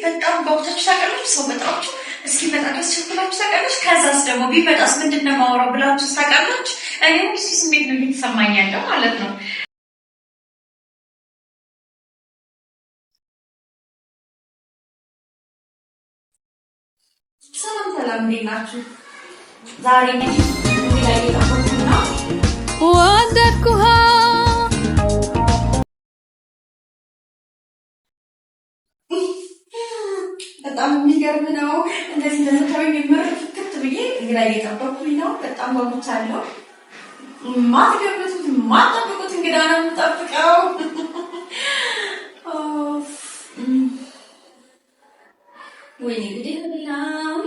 በጣም በወቅታችሁ ታውቃላችሁ። ሰው በጣም እስኪመጣ ድረስ ችኩላችሁ ታውቃላችሁ። ከዛስ ደግሞ ቢመጣስ ምንድን ነው የማወራው ብላችሁ ታውቃላችሁ። እኔ እሱ ስሜት ነው እየተሰማኝ ያለው ማለት ነው። ሰላም ሰላም፣ እንዴት ናችሁ? ዛሬ እንግዲህ ላይ የጠቆምኩና ወደድኩህ በጣም የሚገርም ነው። እንደዚህ እንደተከበኝ የምር ፍክት ብዬ እንግዳ እየጠበኩኝ ነው። በጣም ጓጉቻለሁ። ማትገምቱት ማትጠብቁት እንግዳ ነው የምጠብቀው። ወይኔ እንግዲህ ብላው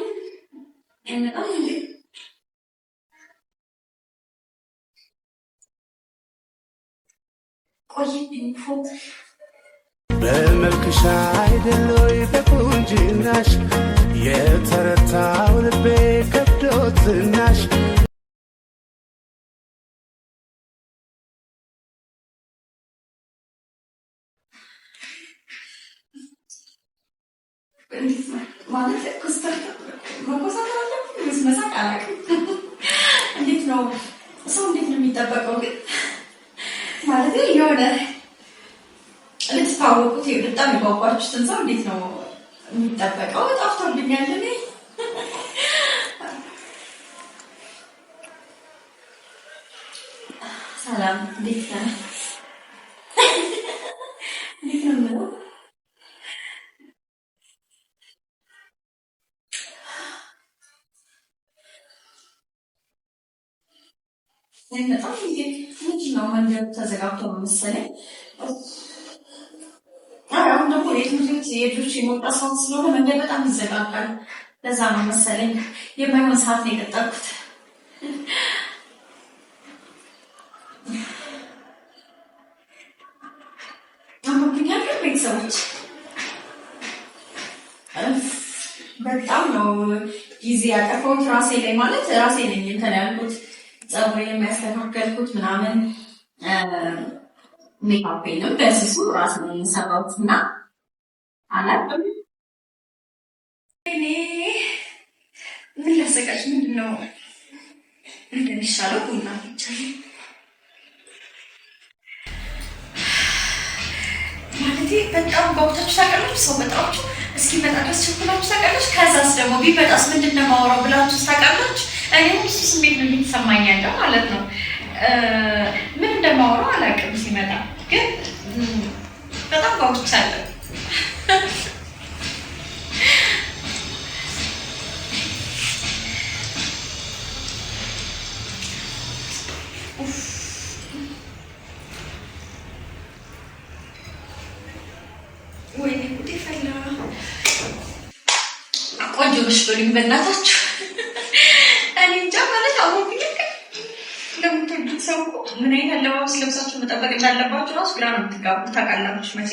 እንጣም እንዴ ቆይብኝ ፎቶ በመልክሽ አይደል ወይ በቁንጅናሽ የተረታው ልቤ ከብዶትናሽ ማለት ኮስተር መኮሳተር አለብኝ መሳቅ አላውቅም። እንዴት ነው ሰው እንዴት ነው የሚጠበቀው ግን ማለት የሆነ ልትታወቁት በጣም የጓጓችሁትን ሰው እንዴት ነው የሚጠበቀው? ጠፍቶብኛል። እኔ ሰላም እንዴት ነህ? እንዴት ነው የምለው በጣም ምንድን ነው መንገዱ ተዘጋግቶ መሰለኝ። አሁን ደግሞ የትምህርት የልጆች የመውጣት ሰዓት ስለሆነ መንገድ በጣም ይዘጋጋል። ለዛ ነው መሰለኝ የማይሆን ሰዓት ነው የቀጠርኩት። አሁን ቤተሰቦች በጣም ነው ጊዜ ያጠፋሁት ራሴ ላይ ማለት ራሴ ነኝ እንትን ያልኩት ፀጉሬን የሚያስተካከልኩት ምናምን ሜካፔንም በስሱ ራስ ነው የሰራሁት እና አላውቅም። እኔ ምን ላዘጋጅ ምንድን ነው እንደሚሻለው ቡና ብቻ ማለቴ በጣም ጓጉታችሁ ታውቃላችሁ። ሰው በጣም እስኪመጣ ድረስ ችኩላችሁ ታውቃላችሁ። ከዛስ ደግሞ ቢመጣስ ምንድን ነው የማወራው ብላችሁ ታውቃላችሁ። እኔ እሱ ስሜት ነው እየተሰማኝ ያለው ማለት ነው። ምን እንደማወራው አላውቅም። ሲመጣ ግን በጣም ጓጉቻለሁ። ወይኔ ጉዴ ፈላ። ቆንጆ ነሽ በሉኝ በእናታችሁ። እኔ እንጃ ማለት አወኩኝ። ለምትወዱት ሰው ምን አይነት አለባበስ ለብሳችሁ መጠበቅ እንዳለባችሁ ራሱ ግራ ነው የምትጋቡት። ታውቃላችሁ መቼ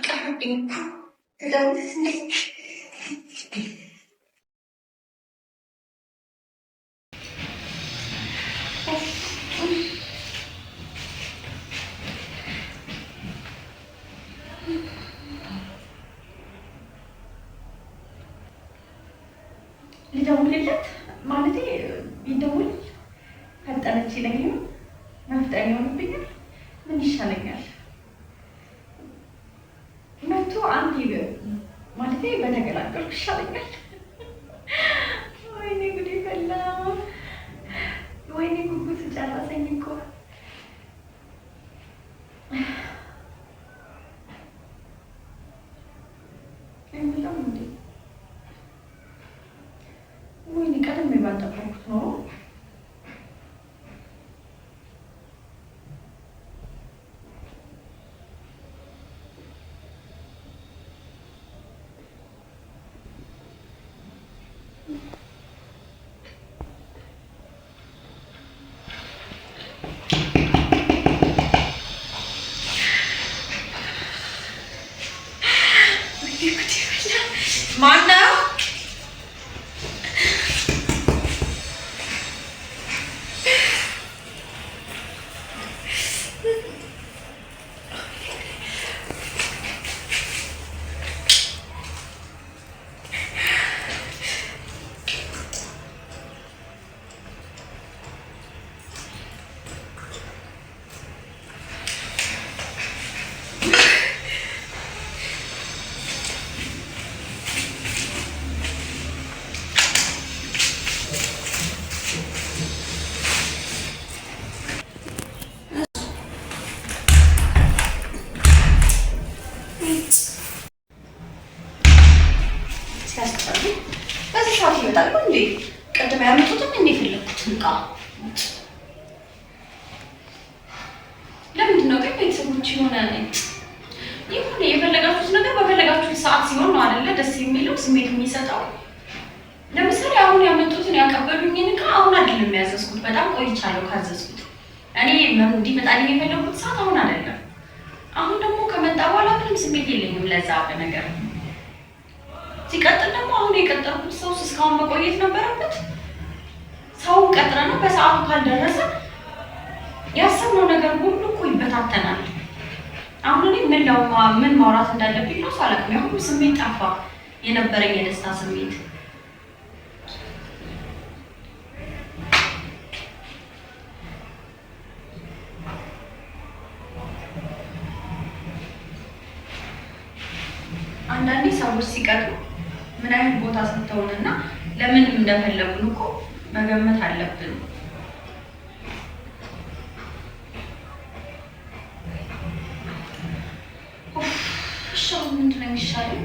ቀርብኝ ተደውልት እንዴ ሊደውልለት ማለቴ ቢደውል ፈጠነች ይለኛል። መፍጠን ይሆንብኛል። ምን ይሻለኛል? መቶ አንድ ማለቴ በተገላገልኩ ይሻለኛል። ወይኔ ጉዴ ፈላ። ወይኔ ጉጉት ጨረሰኝ እኮ። አይመጣም እንዴ? ወይኔ ቀደም ባልጠበኩት ኖሮ ማነው? ሲያስጠሉ በዚህ ሰዓት ይመጣሉ እንዴ? ቅድም ያመጡትም እንዴ ፈለኩትን ዕቃ ለምንድን ነው ግን ቤተሰቦች የሆነ የፈለጋችሁት ነገር በፈለጋችሁት ሰዓት ሲሆን ነው አይደለ ደስ የሚለው ስሜት የሚሰጠው። ለምሳሌ አሁን ያመጡትን ያቀበሉኝን ዕቃ አሁን አይደለም ያዘዝኩት፣ በጣም ቆይቻለሁ ካዘዝኩት። እኔ እንዲመጣልኝ የፈለኩት ሰዓት አሁን አይደለም። አሁን ደግሞ ከመጣ በኋላ ምንም ስሜት የለኝም ለዛ ነገር። ሲቀጥል ደግሞ አሁን የቀጠርኩት ሰው እስካሁን መቆየት ነበረበት። ሰው ቀጥረና በሰዓቱ ካልደረሰ ያሰብነው ነገር ሁሉ እኮ ይበታተናል። አሁን እኔ ምን ማውራት እንዳለብኝ ነው ሳላውቅም ያሁሉ ስሜት ጠፋ፣ የነበረኝ የደስታ ስሜት። አንዳንዴ ሰዎች ሲቀጥሩ ምን አይነት ቦታ ሰጥተውንና ለምንም እንደፈለጉን እኮ መገመት አለብን። እሺ ምንድን ነው የሚሻለው?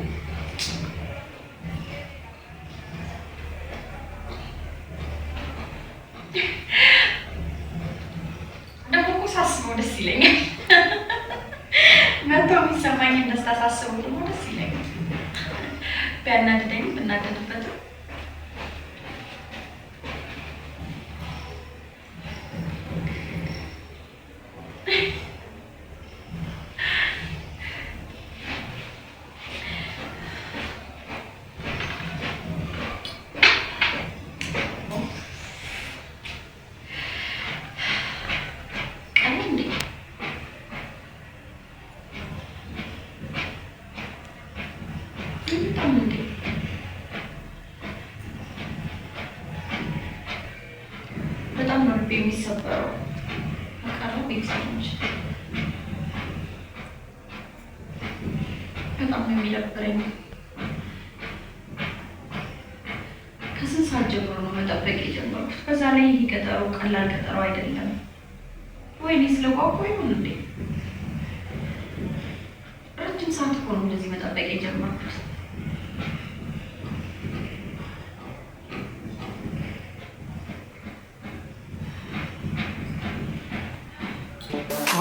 ደግሞ እኮ ሳስበው ደስ ይለኛል። መተው የሚሰማኝን ደስታ ሳስበው ደግሞ ደስ ይለኛል። ቢያናድደኝም ብናደድበትም በጣም ነው የሚሰበረው። አቃለው ቤተሰቦች በጣም ነው የሚደብረኝ። ከስንት ሰዓት ጀምሮ ነው መጠበቅ የጀመርኩት? በዛ ላይ ይህ ቀጠሮ ቀላል ቀጠሮ አይደለም። ወይኔ ስለጓጓ ይሁን እንዴ? ረጅም ሰዓት እኮ ነው እንደዚህ መጠበቅ የጀመርኩት።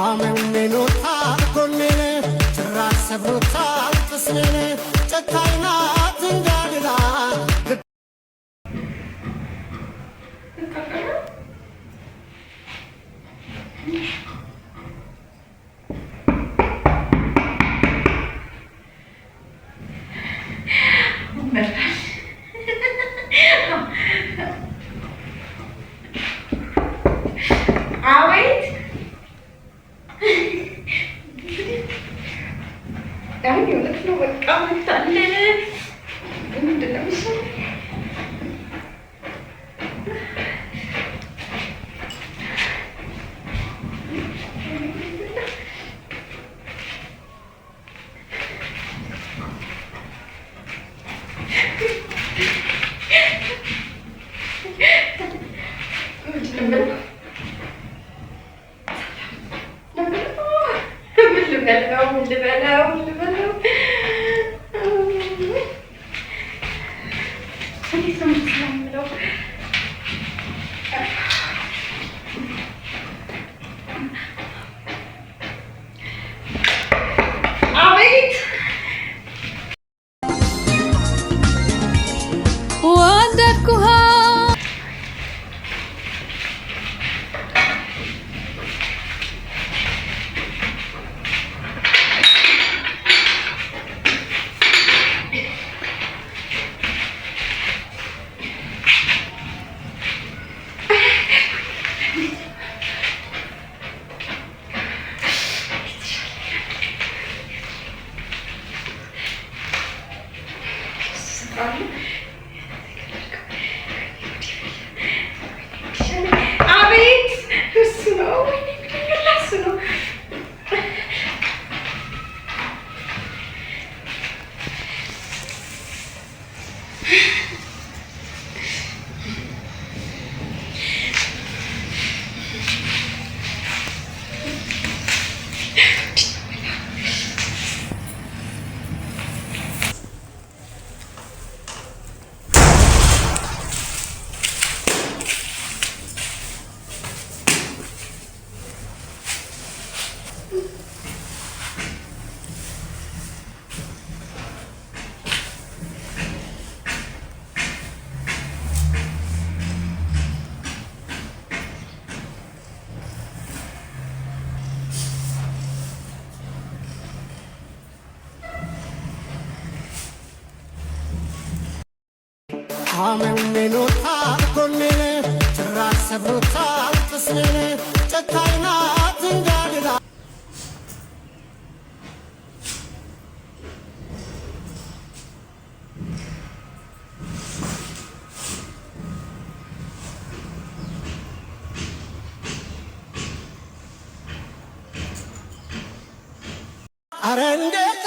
አመንኖታል ጎኔን ጭራሽ ሰብሮታል ቅስሜን ጨካኝ ናት እንዳልላ አቤት ዳኒ እውነት ነው። በቃ መታለ ምንድን ነው የሚሻለው? አመሜኖታል ጎኔን ጭራሽ ሰብሮታል ቅስሜን ጨካኝ ናት እንዳልላ አረ እንዴት